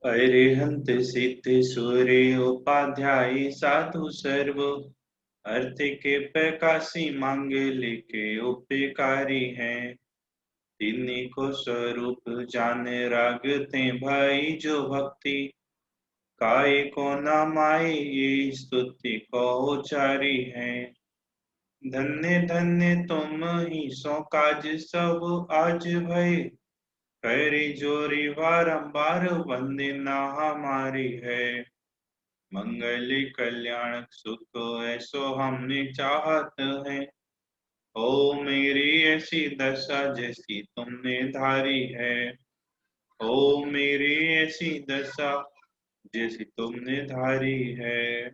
अरिहंत सिद्ध सूर्य उपाध्याय साधु सर्व अर्थ के प्रकाशी मांगल्य के उपकारी हैं। तिन्हीं को स्वरूप जाने रागते भाई जो भक्ति काय को न माए ये स्तुति को उचारी है। धन्य धन्य तुम ही सो काज सब आज भय करी जोरी बारंबार वंदना हमारी है। मंगल कल्याण सुख ऐसो हमने चाहत है। ओ मेरी ऐसी दशा जैसी तुमने धारी है। ओ मेरी ऐसी दशा जैसी तुमने धारी है।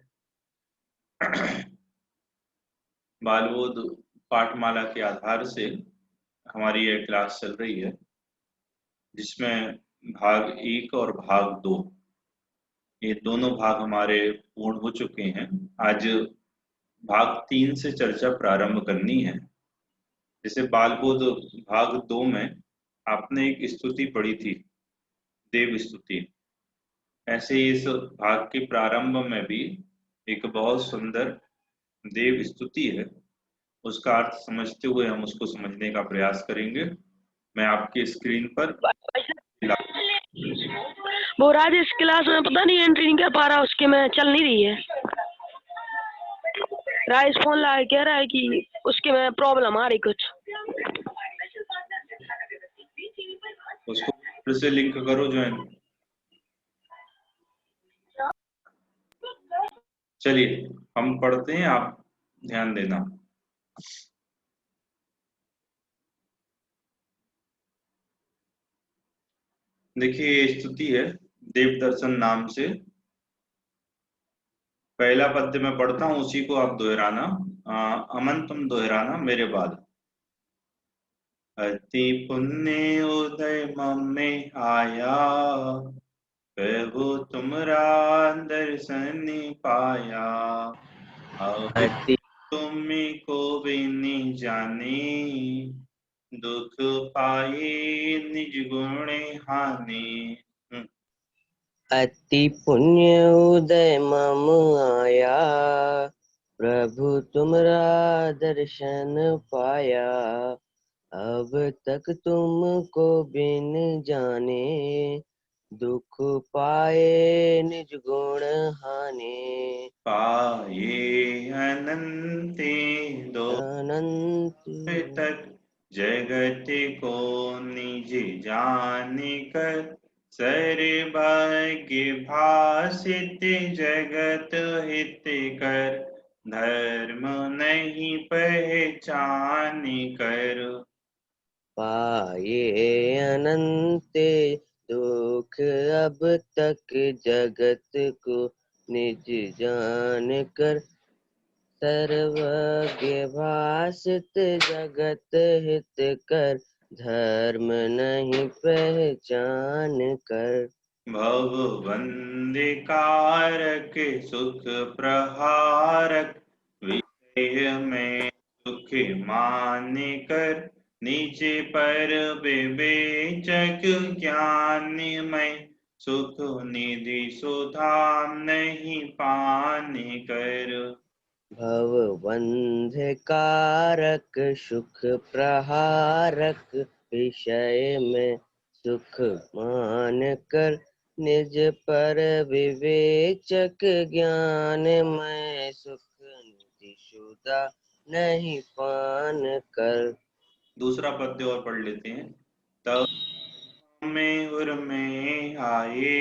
बालबोध पाठमाला के आधार से हमारी यह क्लास चल रही है, जिसमें भाग 1 और भाग 2 ये दोनों भाग हमारे पूर्ण हो चुके हैं। आज भाग 3 से चर्चा प्रारंभ करनी है। जैसे बालबोध भाग 2 में आपने एक स्तुति पढ़ी थी, देव स्तुति। ऐसे ही इस भाग के प्रारंभ में भी एक बहुत सुंदर देव स्तुति है। उसका अर्थ समझते हुए हम उसको समझने का प्रयास करेंगे। मैं आपके स्क्रीन पर वो राज इस क्लास में पता नहीं एंट्री नहीं कर पा रहा, उसके में चल नहीं रही है। राइस फोन ला कह रहा है कि उसके में प्रॉब्लम आ रही कुछ। उसको फिर से लिंक करो ज्वाइन। चलिए हम पढ़ते हैं, आप ध्यान देना। देखिए ये स्तुति है देव दर्शन नाम से। पहला पद्य मैं पढ़ता हूँ, उसी को आप दोहराना। अमन तुम दोहराना मेरे बाद। अति पुण्य उदय मम में आया, प्रभु तुमरा दर्शन पाया। अब तुम को बिनी जाने, दुख पाए निज गुण हानि। अति पुण्य उदय मम आया, प्रभु तुमरा दर्शन पाया। अब तक तुमको बिन जाने, दुख पाए निज गुण हाने। पाए अनंते दो अनंत तक जगत को निज जान कर, सर्वज्ञ भाषित जगत हित कर, धर्म नहीं पहचान कर। पाए अनंत दुख अब तक जगत को निज जान कर, सर्वज्ञ भाषित जगत हित कर, धर्म नहीं पहचान कर। भव बंदिकारक सुख प्रहारक, विषय में सुख मान कर, नीचे पर विवेचक ज्ञान में, सुख निधि सुधाम नहीं पान कर। भव बंध कारक सुख प्रहारक, विषय में सुख मान कर, निज पर विवेचक ज्ञान में, सुख निधि सुधा नहीं पान कर। दूसरा पद्य और पढ़ लेते हैं। तब में उर में आए,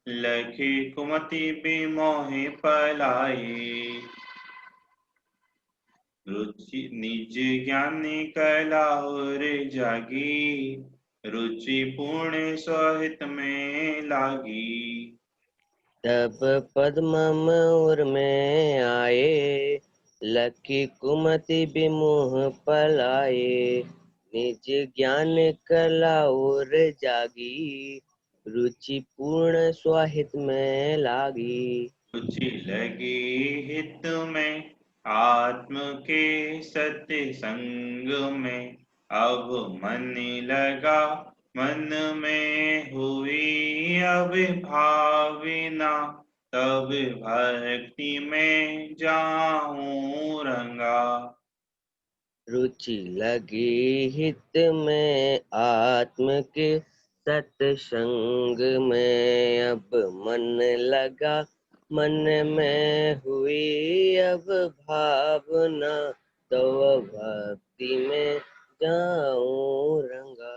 लखी कुमति बिमोहि पलाए। रुचि निज ज्ञानी कलाहुर जागी, रुचि पूर्ण सहित में लागी। तब पद्मम उर में आए, लकी कुमति बिमुह पलाए। निज ज्ञान कला और जागी, रुचि पूर्ण स्वाहित में लागी। रुचि लगी हित में आत्म के सत्य संग में, अब मन लगा मन में हुई अब भावना, तब भक्ति में जाऊं रंगा। रुचि लगी हित में आत्म के सत्संग में, अब मन लगा मन में हुई अब भावना, तो भक्ति में जाऊं रंगा।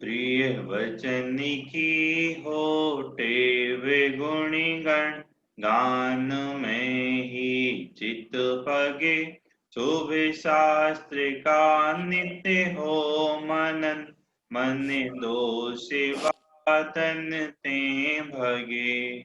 प्रिय वचन की हो टेव गुणी गण, गान में ही चित पगे। शुभ शास्त्र का नित्य हो मनन, मन दोष वातन ते भगे।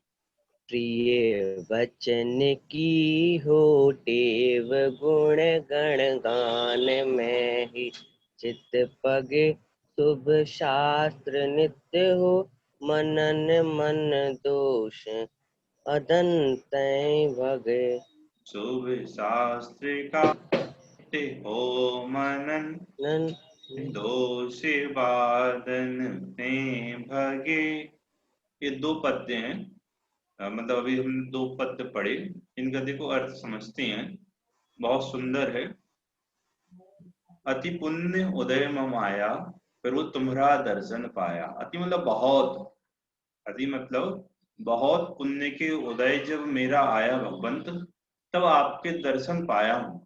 प्रिय वचन की हो टेव गुण गण, गान में ही चित पगे। शुभ शास्त्र नित्य हो मनन, मन दोष अदंत भगे। शुभ शास्त्र का नित्य हो मनन, नन दोष बादन ते भगे। ये दो पद्य हैं, मतलब अभी हमने दो पद्य पढ़े, इनका देखो अर्थ समझते हैं। बहुत सुंदर है। अति पुण्य उदय मम आया, फिर वो तुम्हारा दर्शन पाया। अति मतलब बहुत, अति मतलब बहुत पुण्य के उदय जब मेरा आया भगवंत, तब आपके दर्शन पाया हूं।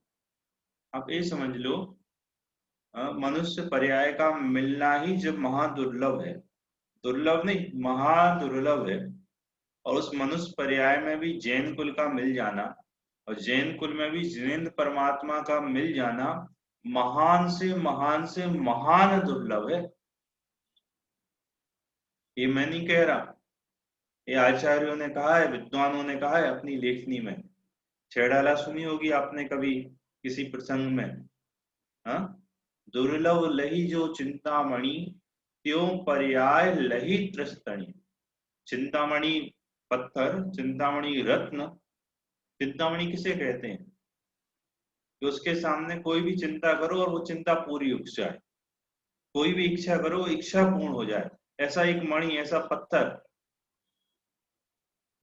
आप ये समझ लो, मनुष्य पर्याय का मिलना ही जब महादुर्लभ है, दुर्लभ नहीं महादुर्लभ है, और उस मनुष्य पर्याय में भी जैन कुल का मिल जाना, और जैन कुल में भी जिनेन्द्र परमात्मा का मिल जाना, महान से महान से महान दुर्लभ है। ये मैं नहीं कह रहा, ये आचार्यों ने कहा है, विद्वानों ने कहा है अपनी लेखनी में। छेड़ाला सुनी होगी आपने कभी किसी प्रसंग में, हाँ? दुर्लभ लही जो चिंतामणि, त्यों पर्याय लही त्रस्तणी। चिंतामणि पत्थर, चिंतामणि रत्न। चिंतामणि किसे कहते हैं? कि उसके सामने कोई भी चिंता करो और वो चिंता पूरी हो जाए, कोई भी इच्छा करो इच्छा पूर्ण हो जाए, ऐसा एक मणि, ऐसा पत्थर।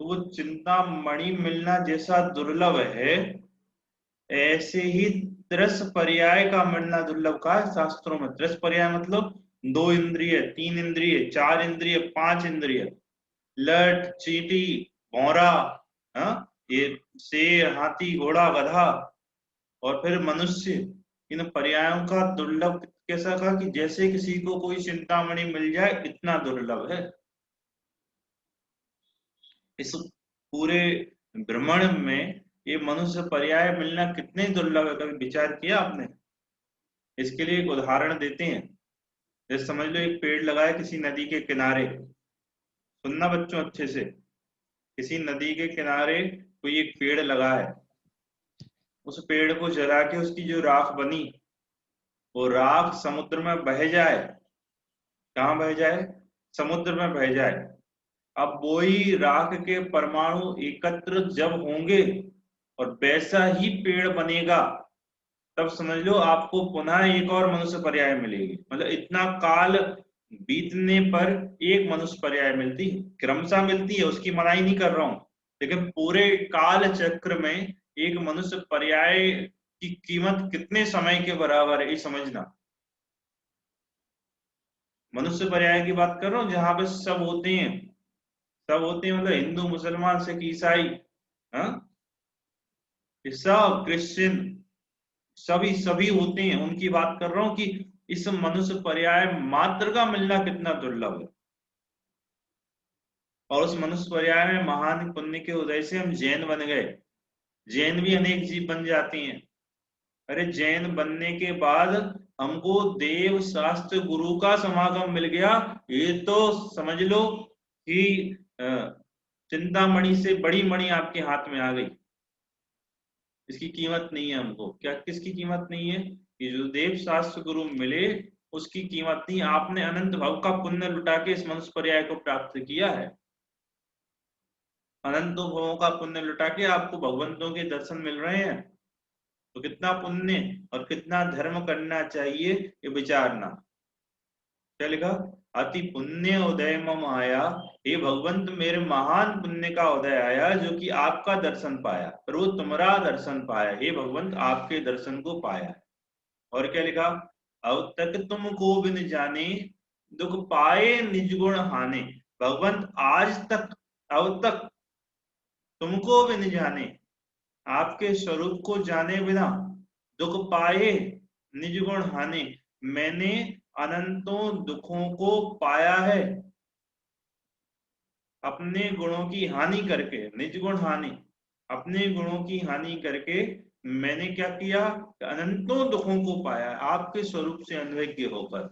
तो वो चिंतामणि मिलना जैसा दुर्लभ है, ऐसे ही त्रस पर्याय का मिलना दुर्लभ का है शास्त्रों में। त्रस पर्याय मतलब दो इंद्रिय, तीन इंद्रिय, चार इंद्रिय, पांच इंद्रिय, लठ चींटी भौरा, हाँ, ये शेर हाथी घोड़ा गधा, और फिर मनुष्य। इन पर्यायों का दुर्लभ कैसा कहा कि जैसे किसी को कोई चिंतामणि मिल जाए, इतना दुर्लभ है। इस पूरे भ्रमण में ये मनुष्य पर्याय मिलना कितने दुर्लभ है, कभी विचार किया आपने? इसके लिए एक उदाहरण देते हैं। जैसे समझ लो एक पेड़ लगाए किसी नदी के किनारे। सुनना बच्चों अच्छे से, किसी नदी के किनारे कोई एक पेड़ लगा है। उस पेड़ को जला के उसकी जो राख बनी, वो राख समुद्र में बह जाए। कहाँ बह जाए? समुद्र में बह जाए। अब वही राख के परमाणु एकत्र जब होंगे और वैसा ही पेड़ बनेगा, तब समझ लो आपको पुनः एक और मनुष्य पर्याय मिलेगी। मतलब इतना काल बीतने पर एक मनुष्य पर्याय मिलती है, क्रमशः मिलती है, उसकी मनाही नहीं कर रहा हूं, लेकिन पूरे काल चक्र में एक मनुष्य पर्याय की कीमत कितने समय के बराबर है, ये समझना। मनुष्य पर्याय की बात कर रहा हूँ जहां पे सब होते हैं, सब होते हैं, मतलब हिंदू मुसलमान सिख ईसाई, हाँ, सब क्रिश्चियन, सभी सभी होते हैं, उनकी बात कर रहा हूं कि इस मनुष्य पर्याय मात्र का मिलना कितना दुर्लभ है। और उस मनुष्य पर्याय में महान पुण्य के उदय से हम जैन बन गए। जैन भी अनेक जीव बन जाती हैं। अरे जैन बनने के बाद हमको देव शास्त्र गुरु का समागम मिल गया, ये तो समझ लो कि चिंतामणि से बड़ी मणि आपके हाथ में आ गई। इसकी कीमत नहीं है हमको। क्या किसकी कीमत नहीं है? कि जो देव शास्त्र गुरु मिले उसकी कीमत नहीं। आपने अनंत भाव का पुण्य लुटा के इस मनुष्य पर्याय को प्राप्त किया है। अनंत भावों का पुण्य लुटा के आपको भगवंतों के दर्शन मिल रहे हैं। तो कितना पुण्य और कितना धर्म करना चाहिए ये विचारना। क्या लिखा, अति पुण्य उदय मम आया, हे भगवंत मेरे महान पुण्य का उदय आया जो कि आपका दर्शन पाया, पर वो तुम्हारा दर्शन पाया, हे भगवंत आपके दर्शन को पाया। और क्या लिखा, अब तक तुमको बिन जाने दुख पाए निज गुण हाने, भगवंत आज तक, अब तक तुमको बिन जाने, आपके स्वरूप को जाने बिना दुख पाए निज गुण हानि, मैंने अनंतों दुखों को पाया है अपने गुणों की हानि करके। निज गुण हानि, अपने गुणों की हानि करके मैंने क्या किया, अनंतों दुखों को पाया आपके स्वरूप से अनभिज्ञ होकर।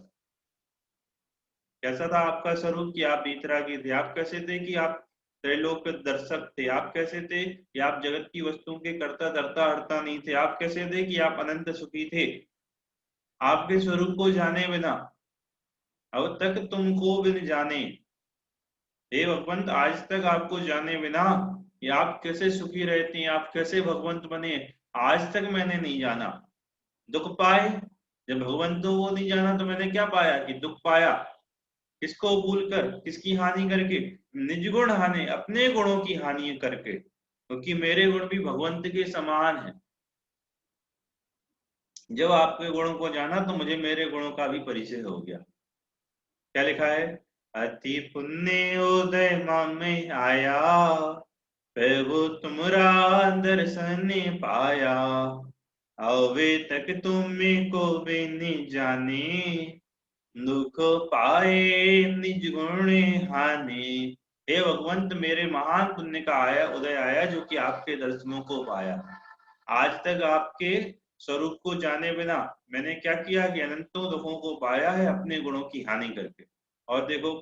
कैसा था आपका स्वरूप कि आप वीतरागी थे, आप कैसे थे कि आप त्रैलोक दर्शक थे, आप कैसे थे कि आप जगत की वस्तुओं के कर्ता धर्ता हरता नहीं थे, आप कैसे थे कि आप अनंत सुखी थे। आपके स्वरूप को जाने बिना, अब तक तुमको बिन जाने, हे भगवंत आज तक आपको जाने बिना कि आप कैसे सुखी रहते हैं, आप कैसे भगवंत बने, आज तक मैंने नहीं जाना। दुख पाए, जब भगवंतों को नहीं जाना तो मैंने क्या पाया कि दुख पाया। किसको भूल कर, किसकी हानि करके, निज गुण हानि, अपने गुणों की हानि करके, क्योंकि मेरे गुण भी भगवंत के समान है। जब आपके गुणों को जाना तो मुझे मेरे गुणों का भी परिचय हो गया। क्या लिखा है, अति पुण्य उदय में आया, प्रभु तुमरा दर्शन पाया, अवे तक तुम्हें को भी नहीं जाने, दुख पाए निज गुण हानि। हे भगवंत मेरे महान पुण्य का आया उदय आया जो कि आपके दर्शनों को पाया। आज तक आपके स्वरूप को जाने बिना मैंने क्या किया कि अनंतों दुखों को पाया है अपने गुणों की हानि करके। और देखो,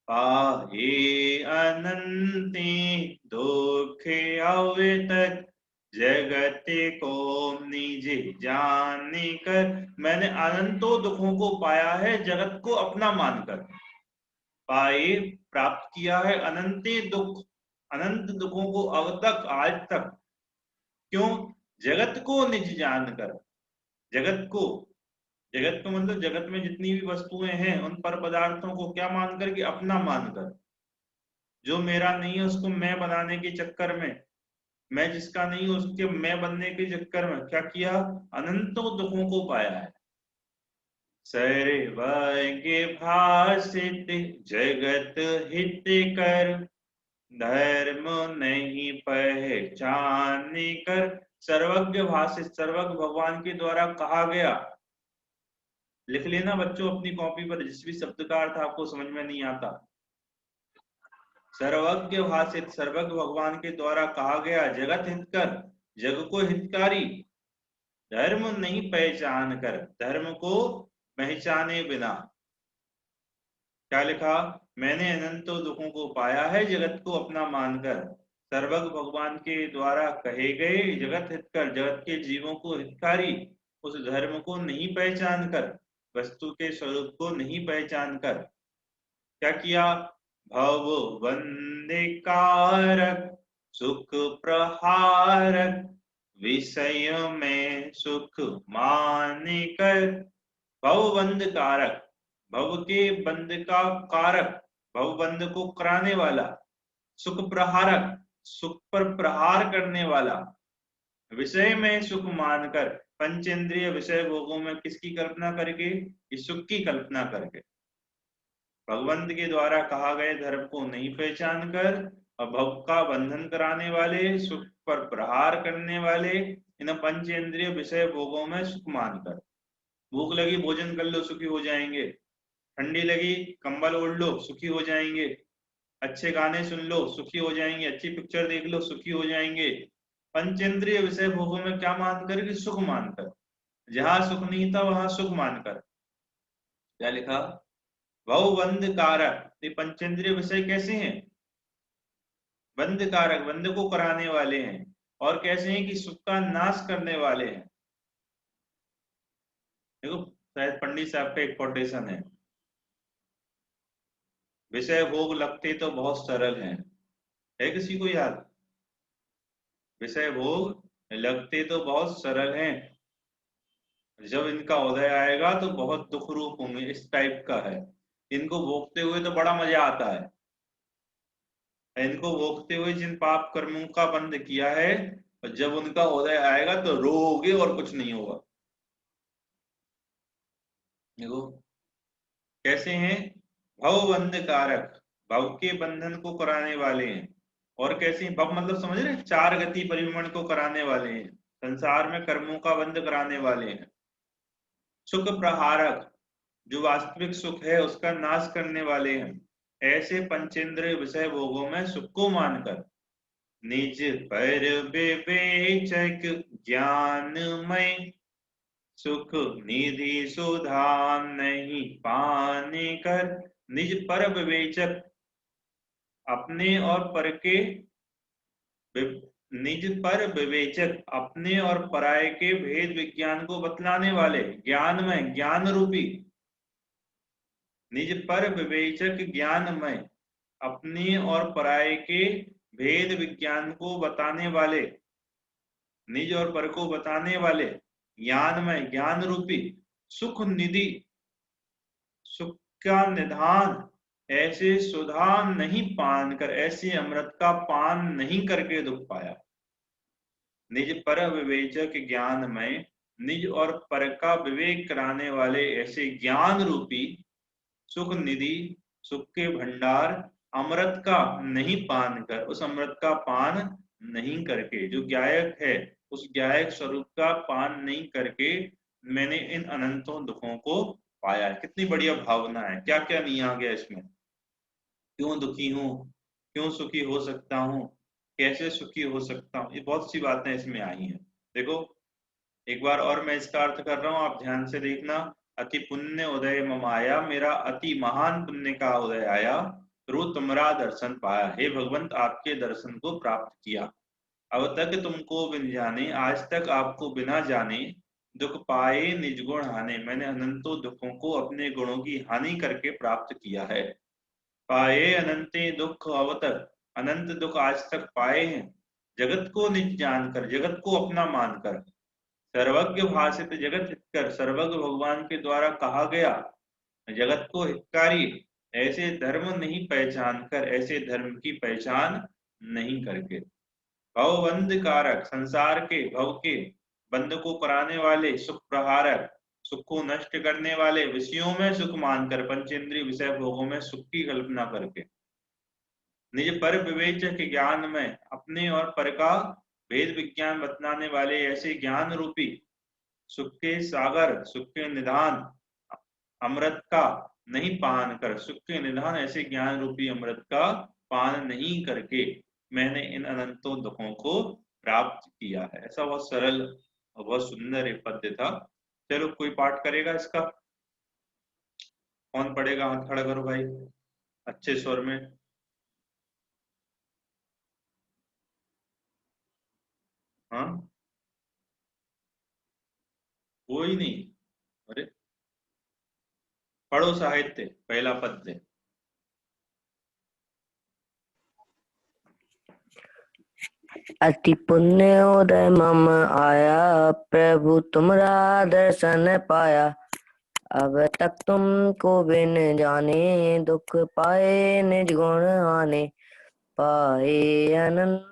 पाहे अनंते दुख आवे तक, जगत को निज जाने कर, मैंने अनंतों दुखों को पाया है जगत को अपना मानकर। पाए, प्राप्त किया है, अनंते दुख, अनंत दुखों को अब तक, आज तक, क्यों, जगत को निज जानकर। जगत को, जगत को मतलब जगत में जितनी भी वस्तुएं हैं उन पर पदार्थों को क्या मानकर कि अपना मानकर। जो मेरा नहीं है उसको मैं बनाने के चक्कर में, मैं जिसका नहीं हूं उसके मैं बनने के चक्कर में क्या किया, अनंतों दुखों को पाया है। सर्वज्ञ भाषित जगत हित कर, धर्म नहीं पहचान कर। सर्वज्ञ भाषित, सर्वज्ञ भगवान के द्वारा कहा गया। लिख लेना बच्चों अपनी कॉपी पर, जिस भी शब्द का अर्थ आपको समझ में नहीं आता। सर्वज्ञ भाषित, सर्वज्ञ भगवान के द्वारा कहा गया, जगत हितकर, जग को हितकारी, धर्म नहीं पहचान कर, धर्म को पहचाने बिना। क्या लिखा, मैंने अनंतों दुखों को पाया है जगत को अपना मानकर। सर्वज्ञ भगवान के द्वारा कहे गए जगत हितकर, जगत के जीवों को हितकारी, उस धर्म को नहीं पहचान कर, वस्तु के स्वरूप को नहीं पहचान कर क्या किया, भव बंदिकारक सुख प्रहारक, विषय में सुख माने कर। भव बंध कारक, भव के बंध का कारक, भव बंध को कराने वाला, सुख प्रहारक, सुख पर प्रहार करने वाला, विषय में सुख मानकर, पंचेंद्रिय विषय भोगों में किसकी कल्पना करके, इस सुख की कल्पना करके। भगवंत के द्वारा कहा गए धर्म को नहीं पहचान कर और भव का बंधन कराने वाले, सुख पर प्रहार करने वाले, इन पंचेंद्रिय विषय भोगों में सुख मानकर। भूख लगी भोजन कर लो सुखी हो जाएंगे, ठंडी लगी कंबल ओढ़ लो सुखी हो जाएंगे, अच्छे गाने सुन लो सुखी हो जाएंगे, अच्छी पिक्चर देख लो सुखी हो जाएंगे। पंचेंद्रिय विषय भोगों में क्या मानकर कि सुख मानकर, जहां सुख नहीं था वहां सुख मानकर। क्या लिखा, भव बंध कारक, ये पंचेंद्रिय विषय कैसे हैं, बंध कारक, बंध को कराने वाले हैं, और कैसे हैं कि सुख का नाश करने वाले हैं। देखो शायद पंडित साहब का एक कोटेशन विषय भोग लगते तो बहुत सरल हैं, है किसी को याद, विषय भोग लगते तो बहुत सरल हैं, जब इनका उदय आएगा तो बहुत दुख रूप होंगे, इस टाइप का है। इनको भोगते हुए तो बड़ा मजा आता है, इनको भोगते हुए जिन पाप कर्मों का बंध किया है, और जब उनका उदय आएगा तो रोओगे और कुछ नहीं होगा। देखो कैसे हैं, भव बंध कारक, भव के बंधन को कराने वाले हैं। और कैसे हैं? भव मतलब समझ रहे हैं, चार गति परिभ्रमण को कराने वाले हैं, संसार में कर्मों का बंध कराने वाले हैं। सुख प्रहारक, जो वास्तविक सुख है उसका नाश करने वाले हैं। ऐसे पंचेंद्रिय विषय भोगों में सुख को मानकर निज पर विवेचक ज्ञानमय सुख निधि सुधा नहीं पाने कर। निज पर विवेचक, अपने और पर के निज पर विवेचक, अपने और पराये के भेद विज्ञान को बतलाने वाले, ज्ञानमय ज्ञान रूपी। निज पर विवेचक ज्ञानमय, अपने और पराये के भेद विज्ञान को बताने वाले, निज और पर को बताने वाले, ज्ञानमय ज्ञान रूपी। सुख निधि, सुख का निधान, ऐसे सुधा नहीं पान कर, ऐसे अमृत का पान नहीं करके दुख पाया। निज पर विवेचक ज्ञानमय, निज और पर का विवेक कराने वाले ऐसे ज्ञान रूपी सुख निधि, सुख के भंडार, अमृत का नहीं पान कर, उस अमृत का पान नहीं करके, जो ज्ञायक है उस ज्ञायक स्वरूप का पान नहीं करके मैंने इन अनंतों दुखों को पाया है। कितनी बढ़िया भावना है, क्या क्या नहीं आ गया इसमें। क्यों दुखी हूं, क्यों सुखी हो सकता हूं, कैसे सुखी हो सकता हूं, ये बहुत सी बातें इसमें आई हैं। देखो एक बार और मैं इसका अर्थ कर रहा हूं, आप ध्यान से देखना। अति पुण्य उदय मम आया, मेरा अति महान पुण्य का उदय आया। रो तुम्हारा दर्शन पाया, हे भगवंत आपके दर्शन को प्राप्त किया। अब तक तुमको बिन जाने, आज तक आपको बिना जाने, दुख पाए निज गुण हाने, मैंने अनंतों दुखों को अपने गुणों की हानि करके प्राप्त किया है। पाए अनंते दुख अवतक, अनंत दुख आज तक पाए हैं। जगत को निज जानकर, जगत को अपना मानकर, सर्वज्ञ भाषित जगत हितकर, सर्वज्ञ भगवान के द्वारा कहा गया जगत को हितकारी, ऐसे धर्म नहीं पहचान कर, ऐसे धर्म की पहचान नहीं करके। भवबंध कारक, संसार के भव के बंध को कराने वाले, सुख प्रहारक, सुख को नष्ट करने वाले, विषयों में सुख मानकर, पंचेंद्रिय विषय भोगों में सुख की कल्पना करके। निज पर विवेचक ज्ञान में, अपने और पर का भेद विज्ञान बतलाने वाले ऐसे ज्ञान रूपी सुख के सागर, सुख के निधान, अमृत का नहीं पान कर, सुख के निधान ऐसे ज्ञान रूपी अमृत का पान नहीं करके मैंने इन अनंतों दुखों को प्राप्त किया है। ऐसा बहुत सरल और बहुत सुंदर एक पद्य था। चलो कोई पाठ करेगा इसका, कौन पढ़ेगा, हाथ खड़ा करो भाई अच्छे स्वर में। हाँ कोई नहीं, अरे पढ़ो साहित्य पहला पद्य। अति पुण्य उदय मम आया, प्रभु तुमरा दर्शन पाया। अब तक तुमको बिन जाने, दुख पाए निज गुण आने। पाए अनंत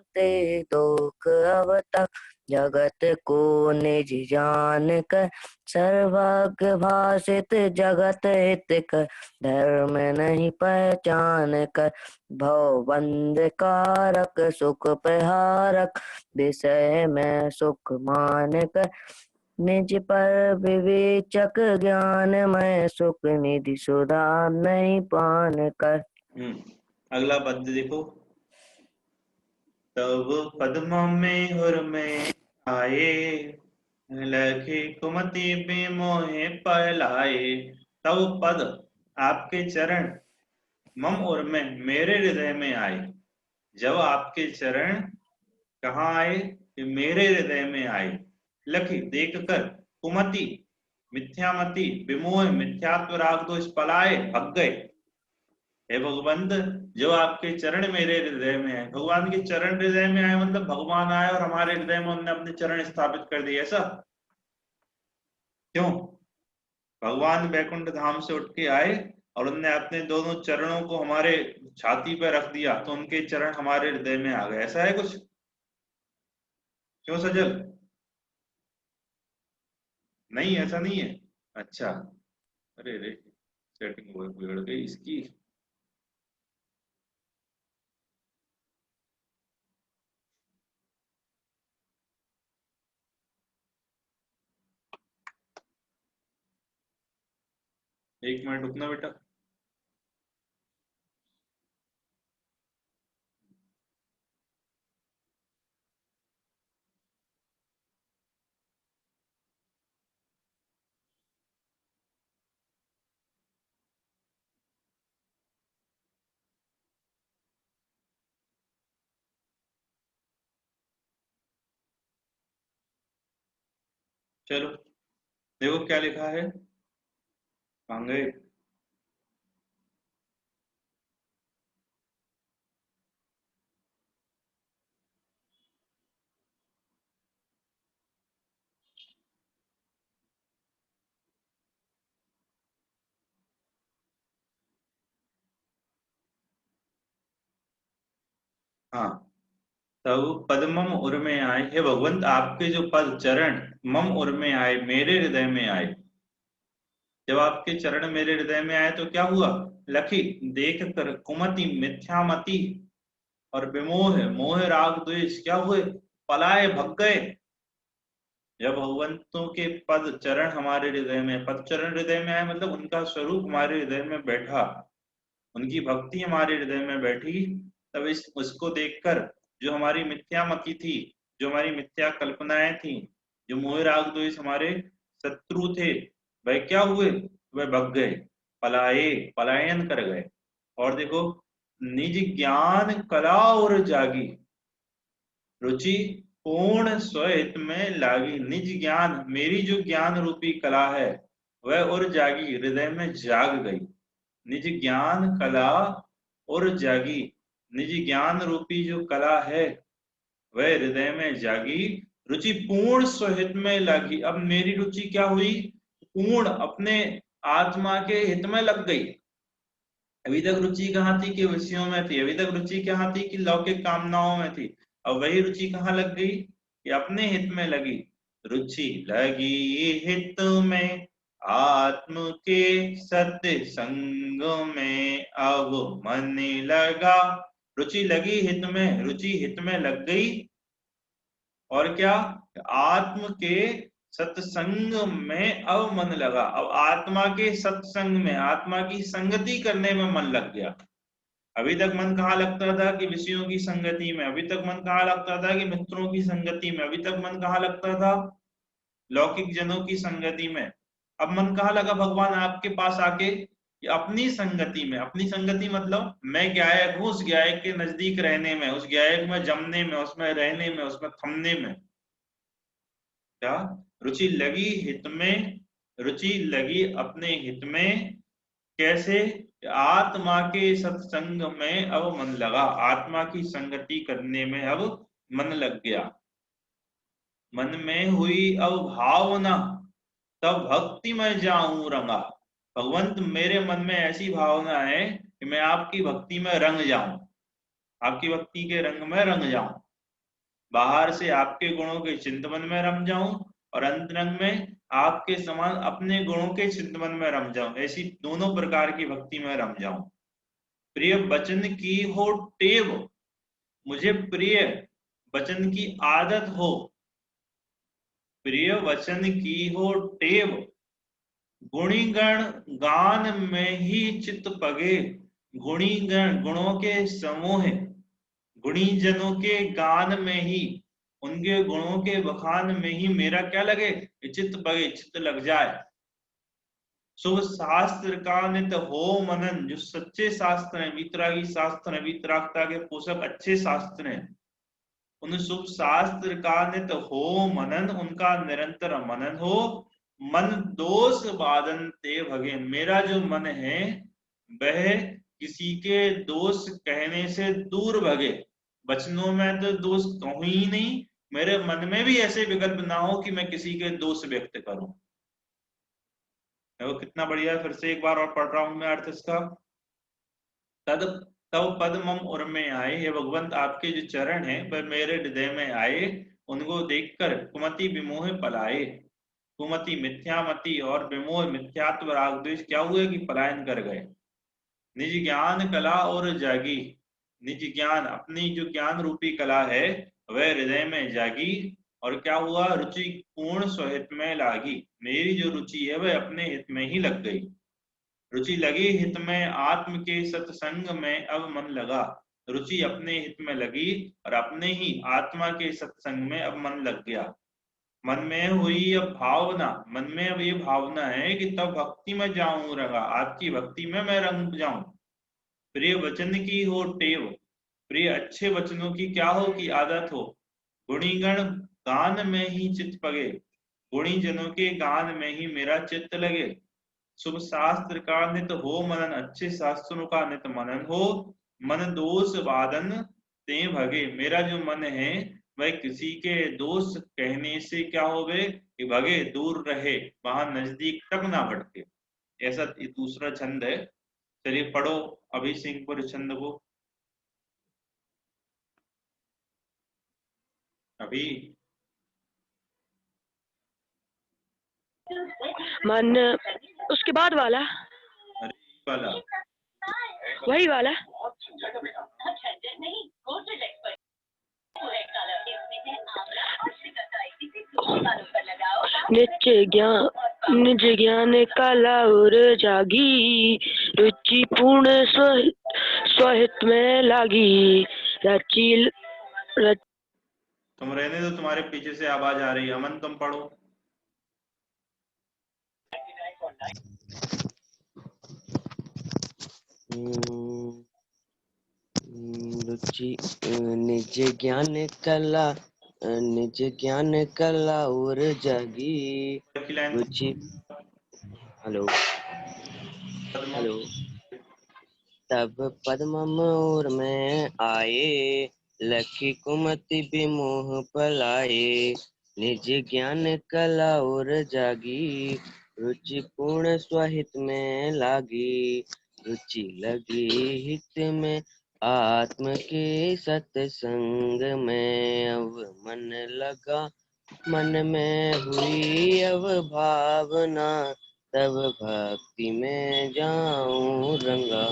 दुख अब तक, जगत को निज जान कर। सर्वज्ञ भाषित जगत हित कर, धर्म नहीं पहचान कर। भवबंध कारक, सुख प्रहारक, विषय में सुख मान कर। निज पर विवेचक ज्ञान में, सुख निधि सुधा नहीं पान कर। अगला पद्य देखो। तब पद्म में हुर में आए, लखे कुमति बेमोहे पलाए। तब पद, आपके चरण, मम और में, मेरे हृदय में आए। जब आपके चरण कहाँ आए, मेरे हृदय में आए। लखी देखकर, कुमति मिथ्यामति, विमोह मिथ्यात्व राग दोष पलाए, भग गए। हे भगवंत, जो आपके चरण मेरे हृदय में है, भगवान के चरण हृदय में आए मतलब भगवान आए और हमारे हृदय में उन्होंने अपने चरण स्थापित कर दिए, ऐसा क्यों? भगवान वैकुंठ धाम से उठ के आए और उनने अपने दोनों चरणों को हमारे छाती पर रख दिया तो उनके चरण हमारे हृदय में आ गए। ऐसा है कुछ? क्यों सजल? नहीं, ऐसा नहीं है। अच्छा, अरे रे, सेटिंग बिगड़ गई इसकी। एक मिनट रुकना बेटा। चलो देखो क्या लिखा है। कहाँ गए? हाँ, तब पद मम उर में आए। हे भगवंत, आपके जो पद चरण मम उर में आए, मेरे हृदय में आए। जब आपके चरण मेरे हृदय में आए तो क्या हुआ? लखी देख कर कुमति मिथ्यामति और विमोह मोह राग द्वेष क्या हुए? पलाए भग गए। जब भगवंतों के पद चरण हमारे हृदय में, पद चरण हृदय में आए मतलब उनका स्वरूप हमारे हृदय में बैठा, उनकी भक्ति हमारे हृदय में बैठी, तब इस उसको देखकर जो हमारी मिथ्यामति थी, जो हमारी मिथ्या कल्पनाएं थी, जो मोह राग द्वेष हमारे शत्रु थे, वह क्या हुए? वह भग गए, पलाए, पलायन कर गए। और देखो, निज ज्ञान कला और जागी, रुचि पूर्ण स्वहित में लागी। निज ज्ञान, मेरी जो ज्ञान रूपी कला है वह और जागी, हृदय में जाग गई। निज ज्ञान कला और जागी, निज ज्ञान रूपी जो कला है वह हृदय में जागी। रुचि पूर्ण स्वहित में लागी। अब मेरी रुचि क्या हुई? पूर्ण अपने आत्मा के हित में लग गई। अभी तक रुचि कहाँ थी? कि विषयों में थी। अभी तक रुचि कहाँ थी? कि लौकिक कामनाओं में थी। अब वही रुचि कहाँ लग गई? कि अपने हित में लगी। रुचि लगी हित में, आत्म के सत्य संग में अब मन लगा। रुचि लगी हित में, रुचि हित में लग गई। और क्या? आत्म के सत्संग में अब मन लगा। अब आत्मा के सत्संग में, आत्मा की संगति करने में मन लग गया। अभी तक मन कहाँ लगता था? कि विषयों की संगति में। अभी तक मन कहाँ लगता था? कि मित्रों की संगति में। अभी तक मन कहाँ लगता था? लौकिक जनों की संगति में। अब मन कहाँ लगा भगवान आपके पास आके? कि अपनी संगति में। अपनी संगति मतलब मैं गायक हूं, उस गायक के नजदीक रहने में, उस गायक में जमने में, उसमें रहने में, उसमें थमने में। क्या? रुचि लगी हित में, रुचि लगी अपने हित में। कैसे? आत्मा के सत्संग में अब मन लगा, आत्मा की संगति करने में अब मन लग गया। मन में हुई अब भावना, तब भक्ति में जाऊं रंगा। भगवंत, मेरे मन में ऐसी भावना है कि मैं आपकी भक्ति में रंग जाऊं, आपकी भक्ति के रंग में रंग जाऊं। बाहर से आपके गुणों के चिंतन में रम जाऊं और अंतरंग में आपके समान अपने गुणों के चिंतन में रम जाऊं। ऐसी दोनों प्रकार की भक्ति में रम जाऊं। प्रिय वचन की हो टेव, मुझे प्रिय वचन की आदत हो। प्रिय वचन की हो टेव, गुणीगण गान में ही चित्त पगे। गुणीगण गुणों के समूह, गुणी जनों के गान में ही, उनके गुणों के बखान में ही मेरा क्या लगे? चित्त पगे, चित्त लग जाए। शुभ शास्त्र का नित हो मनन, जो सच्चे शास्त्र हैं, वीतरागी शास्त्र हैं, वीतरागता के पोषक अच्छे शास्त्र हैं, उन शुभ शास्त्र का नित हो मनन, उनका निरंतर मनन हो। मन दोष बादन ते भगे, मेरा जो मन है वह किसी के दोष कहने से दूर भगे। वचनों में तो दोष कहूं ही नहीं, मेरे मन में भी ऐसे विकल्प ना हो कि मैं किसी के दोष व्यक्त करूं। देखो कितना बढ़िया है, फिर से एक बार और पढ़ रहा हूं मैं अर्थ इसका। तद तब पद मम उर में आए, हे भगवंत आपके जो चरण हैं वह मेरे हृदय में आए, उनको देखकर कुमति विमोह पलाए। कुमति मिथ्यामति और विमोह मिथ्यात्व राग द्वेष क्या हुए कि पलायन कर गए। निज ज्ञान कला और जागी, निज ज्ञान अपनी जो ज्ञान रूपी कला है वह हृदय में जागी, और क्या हुआ, रुचि पूर्ण स्वहित में लागी, मेरी जो रुचि है वह अपने हित में ही लग गई। रुचि लगी हित में आत्म के सत्संग में अब मन लगा, रुचि अपने हित में लगी और अपने ही आत्मा के सत्संग में अब मन लग गया। मन में हुई अब भावना, मन में अब ये भावना है कि तब भक्ति में जाऊं रंगा, आपकी भक्ति में मैं रंग जाऊं। प्रिय वचन की हो टेव, प्रिय अच्छे वचनों की क्या हो की आदत हो। गुणीगण गान में ही चित्त पगे, गुणी जनों के गान में ही मेरा चित्त लगे। शुभ शास्त्र का नित हो मनन, अच्छे शास्त्रों का नित मनन हो। मन दोष वादन ते भगे, मेरा जो मन है वह किसी के दोष कहने से क्या हो गए कि भगे, दूर रहे, वहां नजदीक तक ना भटके। ऐसा दूसरा छंद है। चलिए पढ़ो अभी सिंहपुर छंद को। अभी मन उसके बाद वाला, अरे वाला वही वाला। निज ज्ञान कला और जागी, रुचि पूर्ण स्वहित में लागी। रची तुम रहने दो, तुम्हारे पीछे से आवाज आ रही है। अमन तुम पढ़ो। रुचि निज ज्ञान कला, निज ज्ञान कला और जागी, रुचि। Hello hello. तब पद्म और में आए, लखी कुमति विमोह पलाए। निज ज्ञान कला और जागी, रुचि पूर्ण स्वहित में लागी। रुचि लगी हित में आत्म के सत्संग में, अब मन लगा, मन में हुई अब भावना, तब भक्ति में जाऊं रंगा।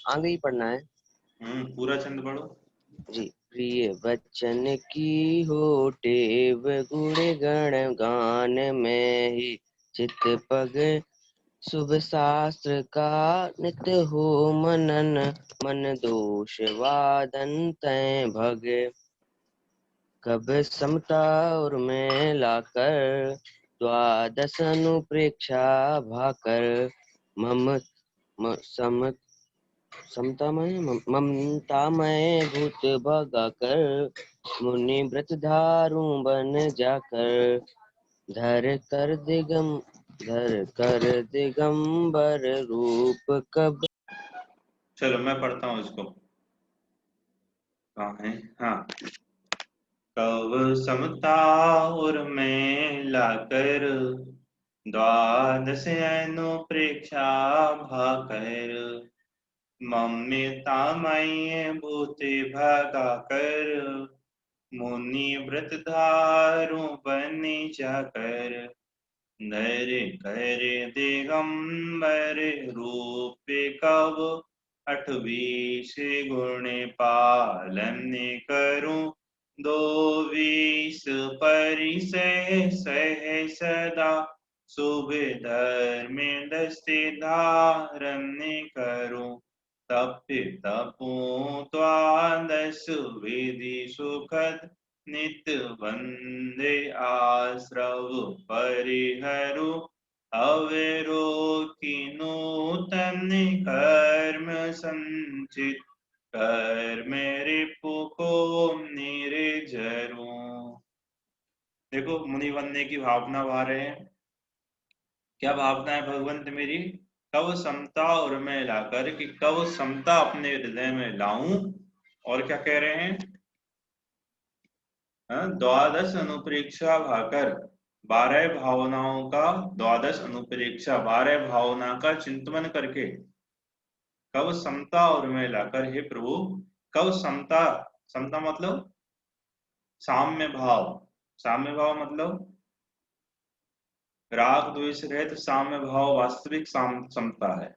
आगे ही पढ़ना है पूरा छंद पढ़ो जी। प्रिय वचन की हो टेव, गुण गण गान में ही चित पग। शुभ शास्त्र का नित हो मनन, मन दोष वादन तय भगे। कब समता और में लाकर, द्वादश अनुप्रेक्षा भाकर। ममता में भूत भगा कर, मुनि व्रत धारू बन जाकर। धर कर दिगंबर रूप कब। चलो मैं पढ़ता हूँ इसको। कहाँ है? हाँ। कब समता और में लाकर, द्वादश अनुप्रेक्षा भाकर। ममता मय भूते भगा कर, मुनि व्रत धारू बने जाकर। धर कर दिगंबर रूप कब, अठवीस गुण पालन करूं। दो बीस परिसह सह सदा, शुभ धर्म दस्ते धारण करूं। तप तपों द्वादश विधि सुखद, नित वंदे आश्रव परिहरु। अवरोकी नूतन कर्म संचित, कर्म रिपु को निर्जरू। देखो मुनि बनने की भावना बहा रहे हैं। क्या भावना है भगवंत मेरी? कब समता और मैं लाकर, कि कब समता अपने हृदय में लाऊं। और क्या कह रहे हैं? द्वादश अनुप्रेक्षा भाकर, 12 भावनाओं का द्वादश अनुप्रेक्षा, 12 भावना का चिंतन करके कब समता और में लाकर, हे प्रभु कब समता, समता मतलब साम्य भाव, साम्य भाव मतलब राग द्वेष रहित साम्य भाव वास्तविक समता है।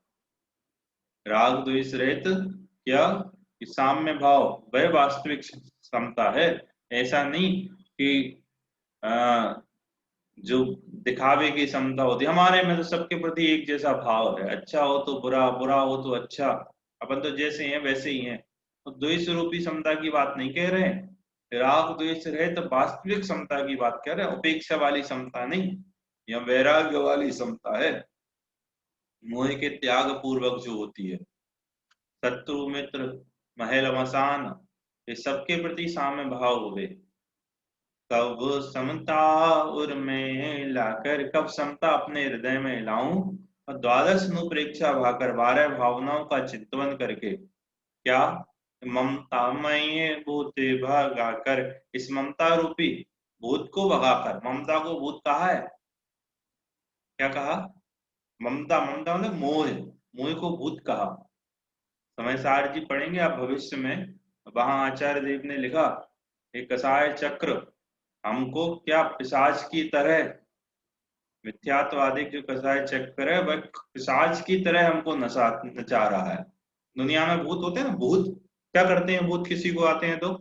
राग द्वेष रहित क्या कि साम्य भाव वह वास्तविक समता है। ऐसा नहीं कि जो दिखावे की समता होती है, हमारे में तो सबके प्रति एक जैसा भाव है, अच्छा हो तो बुरा, बुरा हो तो अच्छा, अपन तो जैसे हैं वैसे ही हैं। तो द्वेष रूपी समता की बात नहीं कह रहे हैं, राग द्वेष रहे तो वास्तविक समता की बात कह रहे हैं, उपेक्षा वाली समता नहीं, या वैराग्य वाली समता है, मोह के त्याग पूर्वक जो होती है। शत्रु मित्र महल मसान ये सबके प्रति साम्य भाव हो गए। कब समता उर्में लाकर, कब समता अपने हृदय में लाऊं और द्वादश अनुप्रेक्षा भाकर 12 भावनाओं का चिंतन करके, क्या ममता मय भूत भगाकर, इस ममता रूपी भूत को भगाकर, ममता को भूत कहा है, क्या कहा, ममता, ममता मतलब मोह, मोह को भूत कहा। समय सार जी पढ़ेंगे आप भविष्य में, वहां आचार्य देव ने लिखा एक कसाय चक्र हमको क्या पिशाच की तरह, मिथ्यात्वादिक जो कसाय चक्र है वह पिशाच की तरह हमको नचा रहा है। दुनिया में भूत होते हैं ना, भूत क्या करते हैं, भूत किसी को आते हैं तो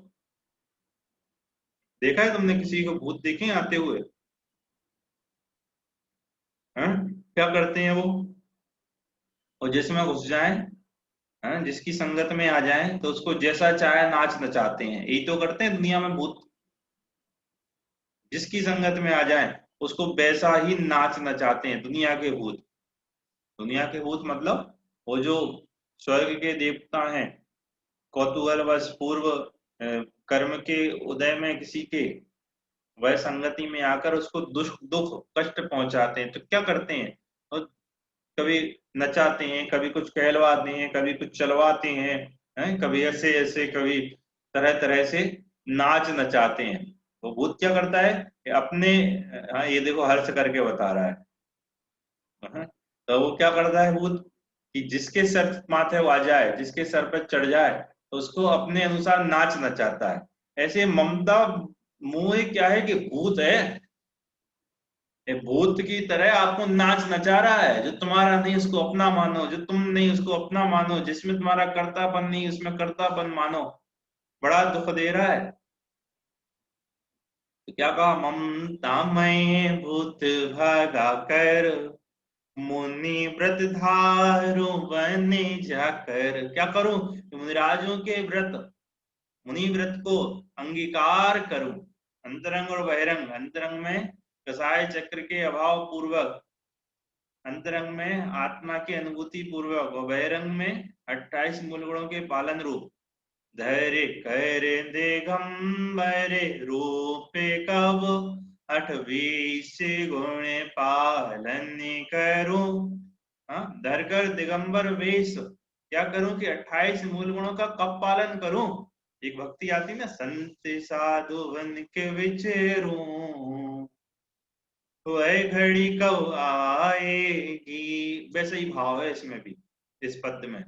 देखा है तुमने, किसी को भूत देखे हैं आते हुए हैं? क्या करते हैं वो, और जिसमें घुस जाए, हैं, जिसकी संगत में आ जाए तो उसको जैसा चाहे नाच नचाते हैं, यही तो करते हैं दुनिया में भूत। जिसकी संगत में आ जाए उसको वैसा ही नाच नचाते हैं दुनिया के भूत। दुनिया के भूत मतलब वो जो स्वर्ग के देवता हैं, कौतूहलवश पूर्व कर्म के उदय में किसी के वह संगति में आकर उसको दुख कष्ट पहुंचाते हैं, तो क्या करते हैं, और कभी नचाते हैं, कभी कुछ कहलवाते हैं, कभी कुछ चलवाते हैं, कभी ऐसे ऐसे, कभी तरह तरह से नाच नचाते हैं। वो भूत क्या करता है कि अपने, हाँ ये देखो हर्ष करके बता रहा है, हाँ, तो वो क्या करता है भूत कि जिसके सर माथे वो आ जाए, जिसके सर पर चढ़ जाए तो उसको अपने अनुसार नाच नचाता है। ऐसे ममता मोह क्या है कि भूत है, ये भूत की तरह आपको नाच नचा रहा है, जो तुम्हारा नहीं उसको अपना मानो, जो तुम नहीं उसको अपना मानो, जिसमें तुम्हारा कर्तापन नहीं उसमें कर्तापन मानो, बड़ा दुख दे रहा है। तो क्या कहा, ममता में भूत भागा कर मुनि व्रत धारू बने जाकर, क्या करूं, मुनिराजों के व्रत, मुनि व्रत को अंगीकार करूं, अंतरंग और बहिरंग, अंतरंग में कसाय चक्र के अभाव पूर्वक, अंतरंग में आत्मा की अनुभूति पूर्वक, और बहिरंग में 28 मूल गुणों के पालन रूप, धैर्य करे दिगंबरे रूपे कब 28 गुण पालन करूं, हाँ धरकर दिगंबर वेश, क्या करूं कि 28 मूल गुणों का कब पालन करूं। एक भक्ति आती ना, संत साधु बन के विचरूं वह घड़ी कब आएगी, वैसे ही भाव है इसमें भी, इस पद में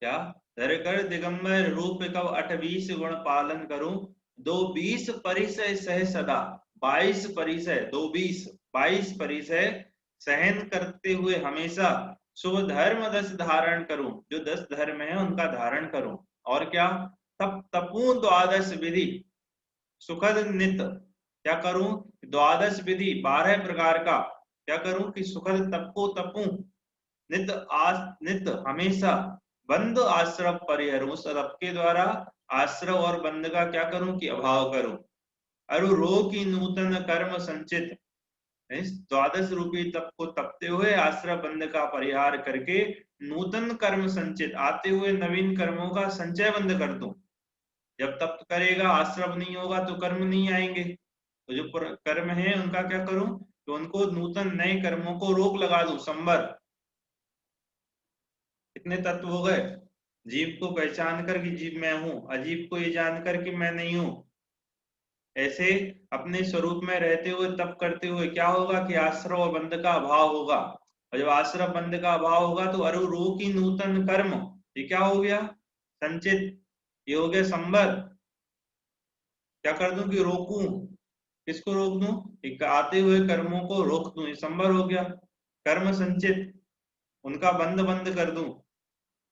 क्या, धर कर दिगंबर रूप कब 28 गुण पालन करूं, 220 परिसय सह सदा, 22 परिसय, 220 22 परिसय सहन करते हुए हमेशा, शुभ धर्म 10 धारण करूं, जो 10 धर्म है उनका धारण करूं, और क्या, तब तपू द्वादश विधि सुखद नित, क्या करूं, द्वादश विधि 12 प्रकार का, क्या करूं कि सुखद तप को तपूं, नित नित हमेशा, बंद आश्रव परिहर, उस तप के द्वारा आश्रव और बंद का क्या करूं कि अभाव करूं, अरु रो की नूतन कर्म संचित, इस द्वादश रूपी तप को तपते हुए आश्रव बंद का परिहार करके नूतन कर्म संचित, आते हुए नवीन कर्मों का संचय बंद कर दूं। जब तप करेगा आश्रव नहीं होगा तो कर्म नहीं आएंगे, तो जो कर्म है उनका क्या करूं, तो उनको नूतन नए कर्मों को रोक लगा दूं, संबर। कितने तत्व हो गए, जीव को पहचान कर कि जीव मैं हूं, अजीव को ये जानकर कि मैं नहीं हूं, ऐसे अपने स्वरूप में रहते हुए तप करते हुए क्या होगा कि आश्रव और बंध का अभाव होगा, और जब आश्रव बंध का अभाव होगा तो अरु रोकी नूतन कर्म, ये क्या हो गया? संचित, ये हो गया संबर। क्या कर दूं कि रोकूं, किसको रोक दूं? एक आते हुए कर्मों को रोक दूं, ये संबर हो गया। कर्म संचित, उनका बंध बंद कर दूं।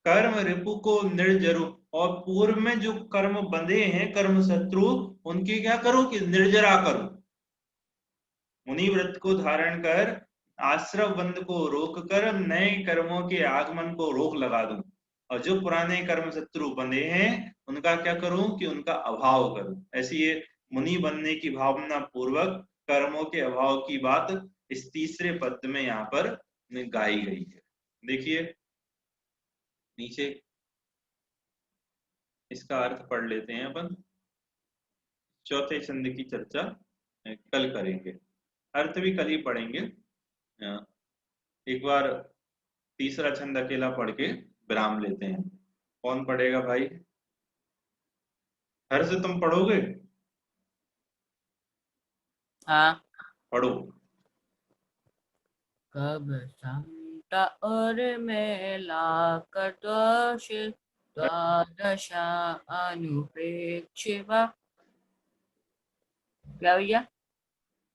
कर्म रिपु को निर्जरु, और पूर्व में जो कर्म बंधे हैं कर्म शत्रु, उनकी क्या करूं कि निर्जरा करूं। मुनि व्रत को धारण कर आश्रव बंध को रोक कर नए कर्मों के आगमन को रोक लगा दूं, और जो पुराने कर्म शत्रु बंधे हैं उनका क्या करूं कि उनका अभाव करूं। ऐसी ये मुनि बनने की भावना पूर्वक कर्मों के अभाव की बात इस तीसरे पद में यहाँ पर गाई गई है। देखिए नीचे इसका अर्थ पढ़ लेते हैं अपन। चौथे छंद की चर्चा कल करेंगे, अर्थ भी कल ही पढ़ेंगे। एक बार तीसरा छंद अकेला पढ़ के विराम लेते हैं। कौन पढ़ेगा भाई? हर से तुम पढ़ोगे? हाँ। पढ़ो। कब समता और मेला कटोष द्वादशा अनुप्रेक्ष वा। क्या भैया?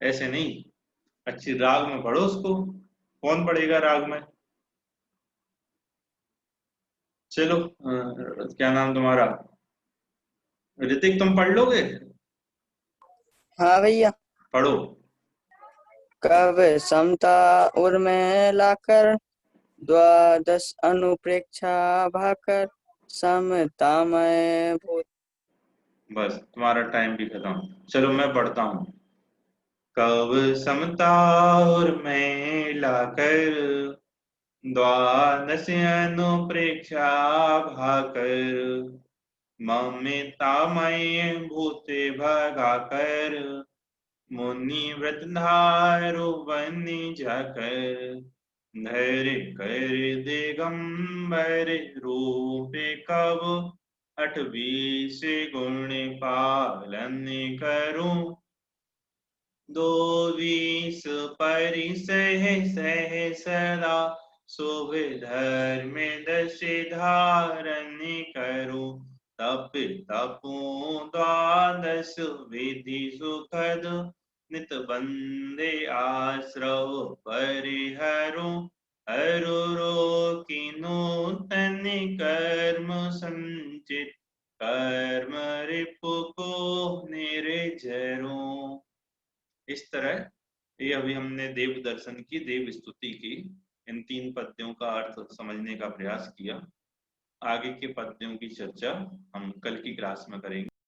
ऐसे नहीं, अच्छी राग में पढ़ो उसको। कौन पढ़ेगा राग में? चलो क्या नाम तुम्हारा? ऋतिक, तुम पढ़ लोगे? हाँ भैया। पढ़ो। कब समता उर्में लाकर द्वादश अनुप्रेक्षा भाकर समता में भूत। बस तुम्हारा टाइम भी खत्म। चलो मैं पढ़ता हूँ। कब समता और में लाकर द्वादश अनुप्रेक्षा भाकर ममतामय भूते भगाकर मुनि व्रत धारो बनी जाकर धैर्य कर दिगंबर रूपे कब 28 गुण पालन करूं 22 परिसह सह सदा शुभ धर्म दश धारण करूं तप तपू द्वादश विधि सुखद नित बंदे आश्रव परिहरो हरु रोकी नूतन कर्म संचित कर्म रिपु को निर्जरो। इस तरह ये अभी हमने देव दर्शन की, देव स्तुति की, इन 3 पद्यों का अर्थ समझने का प्रयास किया। आगे के पद्यों की चर्चा हम कल की क्लास में करेंगे।